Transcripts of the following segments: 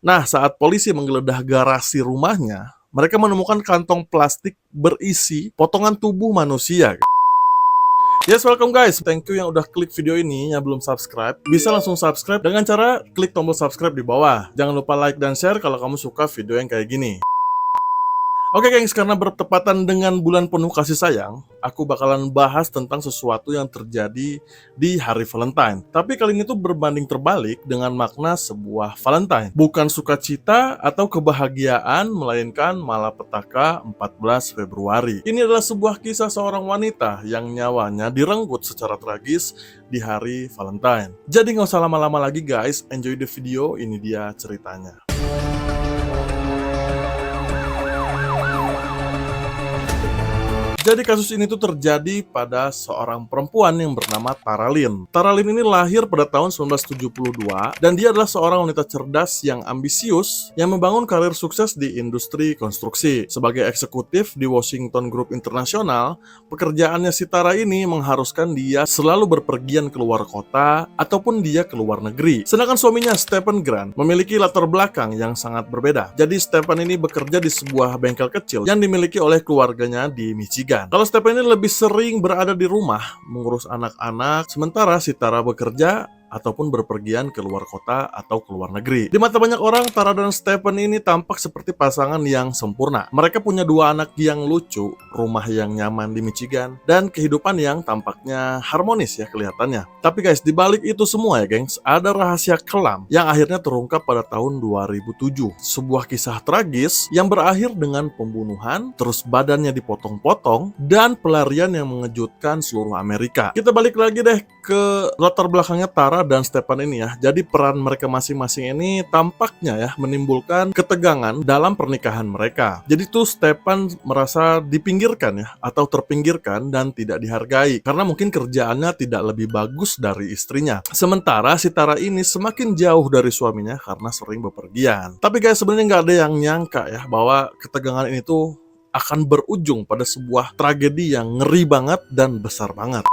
Nah, saat polisi menggeledah garasi rumahnya, mereka menemukan kantong plastik berisi potongan tubuh manusia. Yes, welcome guys. Thank you yang udah klik video ini. Yang belum subscribe, bisa langsung subscribe dengan cara klik tombol subscribe di bawah. Jangan lupa like dan share kalau kamu suka video yang kayak gini. Oke gengs, karena bertepatan dengan bulan penuh kasih sayang, aku bakalan bahas tentang sesuatu yang terjadi di hari Valentine. Tapi kali ini tuh berbanding terbalik dengan makna sebuah Valentine. Bukan sukacita atau kebahagiaan, melainkan malapetaka 14 Februari. Ini adalah sebuah kisah seorang wanita yang nyawanya direnggut secara tragis di hari Valentine. Jadi nggak usah lama-lama lagi guys, enjoy the video, ini dia ceritanya. Jadi kasus ini tuh terjadi pada seorang perempuan yang bernama Tara Lynn. Tara Lynn ini lahir pada tahun 1972 dan dia adalah seorang wanita cerdas yang ambisius yang membangun karir sukses di industri konstruksi. Sebagai eksekutif di Washington Group International, pekerjaannya si Tara ini mengharuskan dia selalu berpergian keluar kota ataupun dia keluar negeri. Sedangkan suaminya Stephen Grant memiliki latar belakang yang sangat berbeda. Jadi Stephen ini bekerja di sebuah bengkel kecil yang dimiliki oleh keluarganya di Michigan. Kalau Stephen ini lebih sering berada di rumah mengurus anak-anak, sementara si Tara bekerja ataupun berpergian ke luar kota atau ke luar negeri. Di mata banyak orang, Tara dan Stephen ini tampak seperti pasangan yang sempurna. Mereka punya dua anak yang lucu, rumah yang nyaman di Michigan, dan kehidupan yang tampaknya harmonis ya kelihatannya. Tapi guys, di balik itu semua ya gengs, ada rahasia kelam yang akhirnya terungkap pada tahun 2007. Sebuah kisah tragis yang berakhir dengan pembunuhan, terus badannya dipotong-potong, dan pelarian yang mengejutkan seluruh Amerika. Kita balik lagi deh ke latar belakangnya Tara dan Stephen ini ya. Jadi peran mereka masing-masing ini tampaknya ya menimbulkan ketegangan dalam pernikahan mereka. Jadi tuh Stephen merasa dipinggirkan ya atau terpinggirkan dan tidak dihargai karena mungkin kerjaannya tidak lebih bagus dari istrinya. Sementara si Tara ini semakin jauh dari suaminya karena sering bepergian. Tapi guys, sebenarnya nggak ada yang nyangka ya bahwa ketegangan ini tuh akan berujung pada sebuah tragedi yang ngeri banget dan besar banget.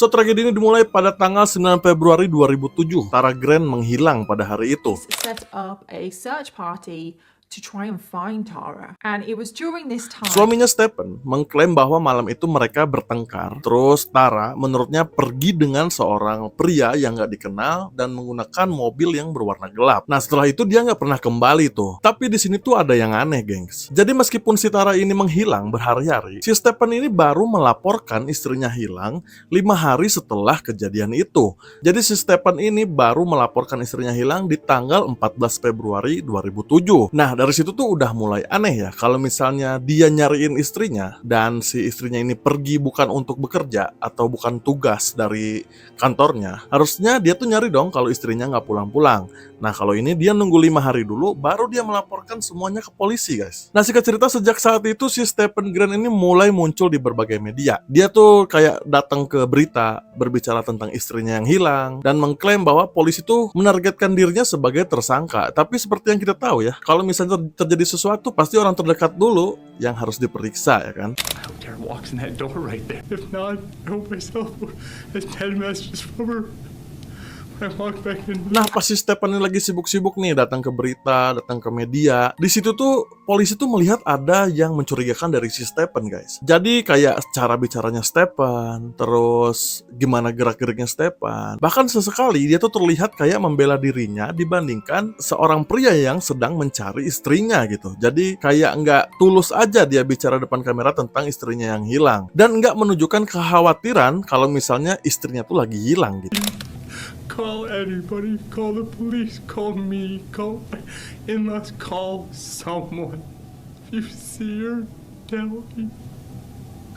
So, tragedi ini dimulai pada tanggal 9 Februari 2007. Tara Grant menghilang pada hari itu. Set up a search party to try and find Tara. And it was during this time. Suaminya Stephen mengklaim bahwa malam itu mereka bertengkar. Terus Tara menurutnya pergi dengan seorang pria yang nggak dikenal dan menggunakan mobil yang berwarna gelap. Nah, setelah itu dia nggak pernah kembali tuh. Tapi di sini tuh ada yang aneh, gengs. Jadi meskipun si Tara ini menghilang berhari-hari, si Stephen ini baru melaporkan istrinya hilang 5 hari setelah kejadian itu. Jadi si Stephen ini baru melaporkan istrinya hilang di tanggal 14 Februari 2007. Nah, dari situ tuh udah mulai aneh ya. Kalau misalnya dia nyariin istrinya dan si istrinya ini pergi bukan untuk bekerja atau bukan tugas dari kantornya, harusnya dia tuh nyari dong kalau istrinya nggak pulang-pulang. Nah, kalau ini dia nunggu 5 hari dulu baru dia melaporkan semuanya ke polisi guys. Nah, singkat cerita sejak saat itu si Stephen Grant ini mulai muncul di berbagai media. Dia tuh kayak datang ke berita berbicara tentang istrinya yang hilang dan mengklaim bahwa polisi tuh menargetkan dirinya sebagai tersangka. Tapi seperti yang kita tahu ya, kalau misalnya terjadi sesuatu pasti orang terdekat dulu yang harus diperiksa ya kan. I hope Tara walks in that door right there. If not, I hope myself has 10 messages from her. Nah, pas si Stephen ini lagi sibuk-sibuk nih datang ke berita, datang ke media, di situ tuh polisi tuh melihat ada yang mencurigakan dari si Stephen guys. Jadi kayak cara bicaranya Stephen, terus gimana gerak-geriknya Stephen, bahkan sesekali dia tuh terlihat kayak membela dirinya dibandingkan seorang pria yang sedang mencari istrinya gitu. Jadi kayak nggak tulus aja dia bicara depan kamera tentang istrinya yang hilang dan nggak menunjukkan kekhawatiran kalau misalnya istrinya tuh lagi hilang gitu. Call anybody, call the police, call me, call in-laws, call someone. If you see her, tell me.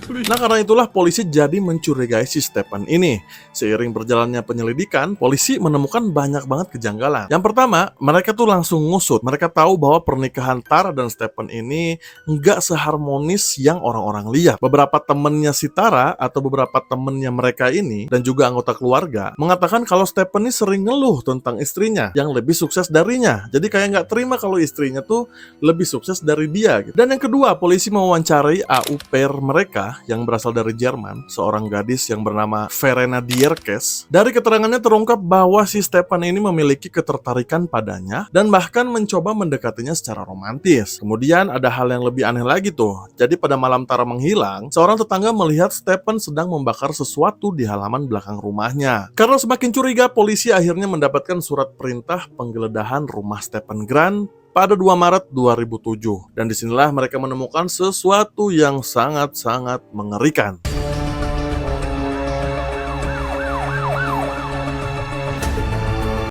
Nah, karena itulah polisi jadi mencurigai si Stephen ini. Seiring berjalannya penyelidikan, polisi menemukan banyak banget kejanggalan. Yang pertama, mereka tuh langsung ngusut. Mereka tahu bahwa pernikahan Tara dan Stephen ini nggak seharmonis yang orang-orang lihat. Beberapa temennya si Tara atau beberapa temennya mereka ini dan juga anggota keluarga mengatakan kalau Stephen ini sering ngeluh tentang istrinya yang lebih sukses darinya. Jadi kayak nggak terima kalau istrinya tuh lebih sukses dari dia gitu. Dan yang kedua, polisi mewawancarai au pair mereka Alia yang berasal dari Jerman, seorang gadis yang bernama Verena Dierkes. Dari keterangannya terungkap bahwa si Stefan ini memiliki ketertarikan padanya dan bahkan mencoba mendekatinya secara romantis. Kemudian ada hal yang lebih aneh lagi tuh. Jadi pada malam Tara menghilang, seorang tetangga melihat Stefan sedang membakar sesuatu di halaman belakang rumahnya. Karena semakin curiga, polisi akhirnya mendapatkan surat perintah penggeledahan rumah Stefan Grant pada 2 Maret 2007. Dan disinilah mereka menemukan sesuatu yang sangat-sangat mengerikan.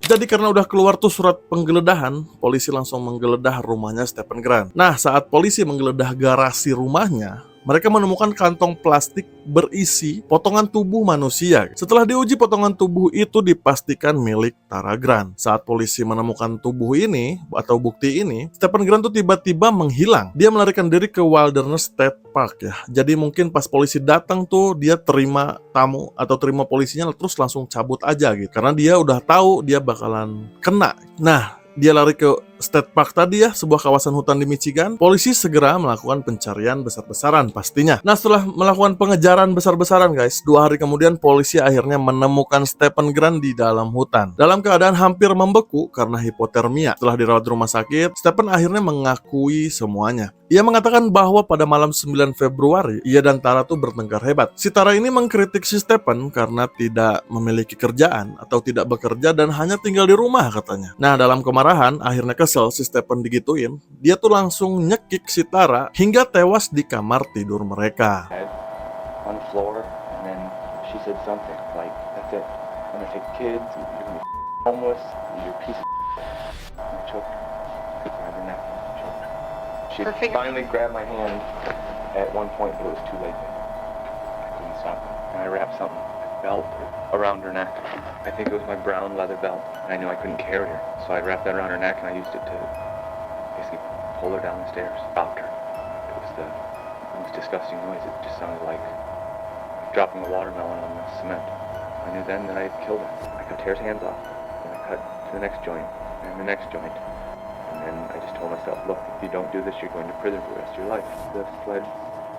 Jadi karena udah keluar tuh surat penggeledahan, polisi langsung menggeledah rumahnya Stefan Grant. Nah, saat polisi menggeledah garasi rumahnya, mereka menemukan kantong plastik berisi potongan tubuh manusia. Setelah diuji, potongan tubuh itu dipastikan milik Tara Grant. Saat polisi menemukan tubuh ini atau bukti ini, Stefan Grant tuh tiba-tiba menghilang. Dia melarikan diri ke Wilderness State Park ya. Jadi mungkin pas polisi datang tuh dia terima tamu atau terima polisinya terus langsung cabut aja gitu. Karena dia udah tahu dia bakalan kena. Nah, dia lari ke State Park tadi ya, sebuah kawasan hutan di Michigan. Polisi segera melakukan pencarian besar-besaran pastinya. Nah, setelah melakukan pengejaran besar-besaran guys, 2 hari kemudian polisi akhirnya menemukan Stefan Grant di dalam hutan dalam keadaan hampir membeku karena hipotermia. Setelah dirawat di rumah sakit, Stefan akhirnya mengakui semuanya. Ia mengatakan bahwa pada malam 9 Februari, ia dan Tara tuh bertengkar hebat. Si Tara ini mengkritik si Stefan karena tidak memiliki kerjaan atau tidak bekerja dan hanya tinggal di rumah katanya. Nah, dalam kemarahan, akhirnya kesel si Stefan digituin, dia tuh langsung nyekik si Tara hingga tewas di kamar tidur mereka. On the floor, and then she said something like, "That's it. I'm gonna take kids. You're gonna be homeless. You're a piece of." I choked her. I grabbed her neck and choked her. She finally grabbed my hand at one point, but it was too late. I couldn't stop her. And I wrapped something, a belt around her neck. I think it was my brown leather belt. And I knew I couldn't carry her, so I wrapped that around her neck and I used it to basically pull her down the stairs, dropped her. It was the most disgusting noise. It just sounded like dropping a watermelon on the cement. I knew then that I had killed her. I cut Tara's hands off, and I cut to the next joint, and the next joint. And then I just told myself, look, if you don't do this, you're going to prison for the rest of your life. The sled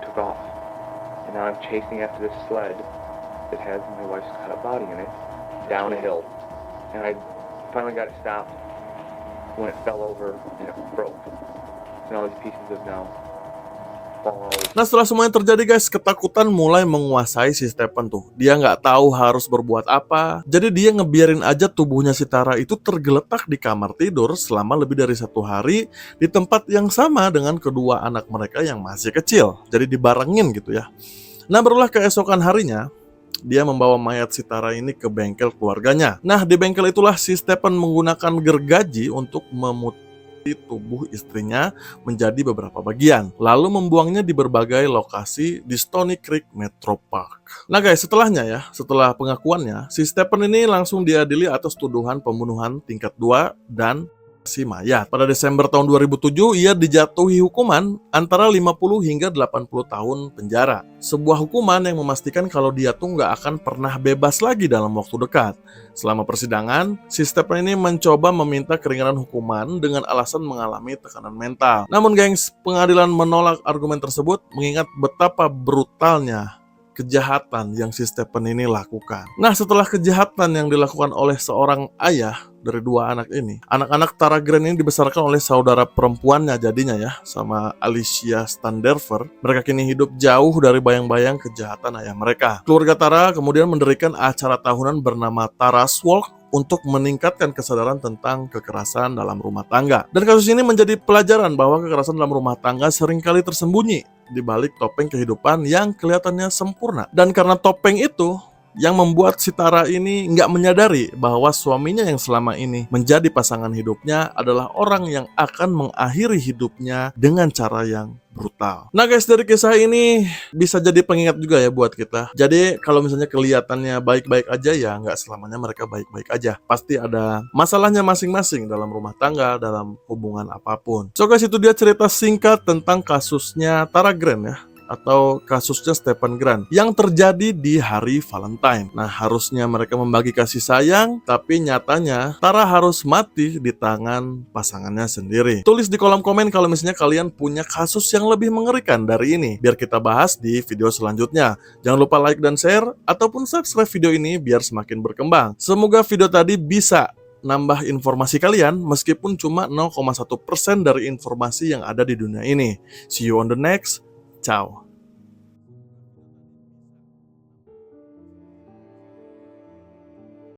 took off, and now I'm chasing after this sled that has my wife's cut up body in it, down a hill. And I finally got it stopped when it fell over and it broke. And all these pieces have now fallen over. Nah, setelah semuanya terjadi guys, ketakutan mulai menguasai si Stefan tuh. Dia nggak tahu harus berbuat apa. Jadi dia ngebiarin aja tubuhnya si Tara itu tergeletak di kamar tidur selama lebih dari 1 hari di tempat yang sama dengan kedua anak mereka yang masih kecil. Jadi dibarengin gitu ya. Nah, barulah keesokan harinya dia membawa mayat si Tara ini ke bengkel keluarganya. Nah, di bengkel itulah si Stefan menggunakan gergaji untuk memutih tubuh istrinya menjadi beberapa bagian, lalu membuangnya di berbagai lokasi di Stony Creek Metro Park. Nah guys, setelah pengakuannya, si Stefan ini langsung diadili atas tuduhan pembunuhan tingkat 2 dan si mayat. Pada Desember tahun 2007, ia dijatuhi hukuman antara 50 hingga 80 tahun penjara. Sebuah hukuman yang memastikan kalau dia tuh nggak akan pernah bebas lagi dalam waktu dekat. Selama persidangan, si Stefan ini mencoba meminta keringanan hukuman dengan alasan mengalami tekanan mental. Namun gengs, pengadilan menolak argumen tersebut mengingat betapa brutalnya kejahatan yang si Stefan ini lakukan. Nah, setelah kejahatan yang dilakukan oleh seorang ayah dari 2 anak ini, anak-anak Tara Grant ini dibesarkan oleh saudara perempuannya jadinya ya, sama Alicia Standerfer. Mereka kini hidup jauh dari bayang-bayang kejahatan ayah mereka. Keluarga Tara kemudian mendirikan acara tahunan bernama Tara's Walk untuk meningkatkan kesadaran tentang kekerasan dalam rumah tangga. Dan kasus ini menjadi pelajaran bahwa kekerasan dalam rumah tangga seringkali tersembunyi di balik topeng kehidupan yang kelihatannya sempurna. Dan karena topeng itu yang membuat si Tara ini nggak menyadari bahwa suaminya yang selama ini menjadi pasangan hidupnya adalah orang yang akan mengakhiri hidupnya dengan cara yang brutal. Nah guys, dari kisah ini bisa jadi pengingat juga ya buat kita. Jadi kalau misalnya kelihatannya baik-baik aja, ya nggak selamanya mereka baik-baik aja. Pasti ada masalahnya masing-masing dalam rumah tangga, dalam hubungan apapun. So guys, itu dia cerita singkat tentang kasusnya Tara Grant ya. atau kasusnya Stephen Grant yang terjadi di hari Valentine. Nah, harusnya mereka membagi kasih sayang, tapi nyatanya Tara harus mati di tangan pasangannya sendiri. Tulis di kolom komen kalau misalnya kalian punya kasus yang lebih mengerikan dari ini, biar kita bahas di video selanjutnya. Jangan lupa like dan share, ataupun subscribe video ini biar semakin berkembang. Semoga video tadi bisa nambah informasi kalian meskipun cuma 0,1% dari informasi yang ada di dunia ini. See you on the next. Ciao.